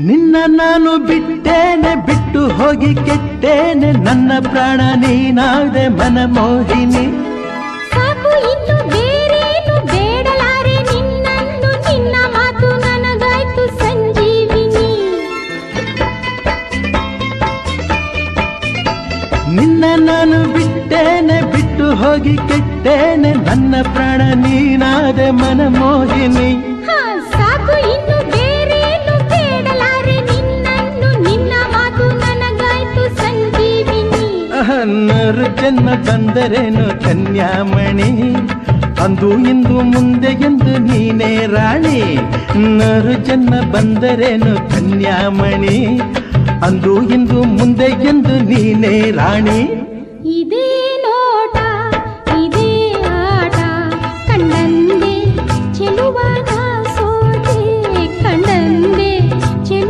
ನಿನ್ನ ನಾನು ಬಿಟ್ಟೇನೆ ಬಿಟ್ಟು ಹೋಗಿ ಕೆಟ್ಟೇನೆ ನನ್ನ ಪ್ರಾಣ ನೀನಾದೆ ಮನಮೋಹಿನಿ ಸಾಕು ಇನ್ನು ಬೇರೇನು ಬೇಡಲಾರೆ ನಿನ್ನನ್ನು ನಿನ್ನ ಮಾತು ನನಗಾಯ್ತು ಸಂಜೀವಿನಿ ನಿನ್ನ ನಾನು ಬಿಟ್ಟೇನೆ ಬಿಟ್ಟು ಹೋಗಿ ಕೆಟ್ಟೇನೆ ನನ್ನ ಪ್ರಾಣ ನೀನಾದೆ ಮನಮೋಹಿನಿ ಸಾಕು ಇನ್ನು ಬೇರೇನು ಬೇಡಲಾರೆ ನಿನ್ನನ್ನು ನಿನ್ನ ಮಾತು ನನಗಾಯ್ತು ಸಂಜೀವಿನಿ ನರು ಜನ್ಮ ಬಂದರೇನು ಕನ್ಯಾಮಣಿ ಅಂದು ಇಂದು ಮುಂದೆ ಎಂದು ನೀನೇ ರಾಣಿ ನರು ಜನ್ಮ ಬಂದರೇನು ಕನ್ಯಾಮಣಿ ಅಂದು ಇಂದು ಮುಂದೆ ಎಂದು ನೀನೇ ರಾಣಿ ಇದೇ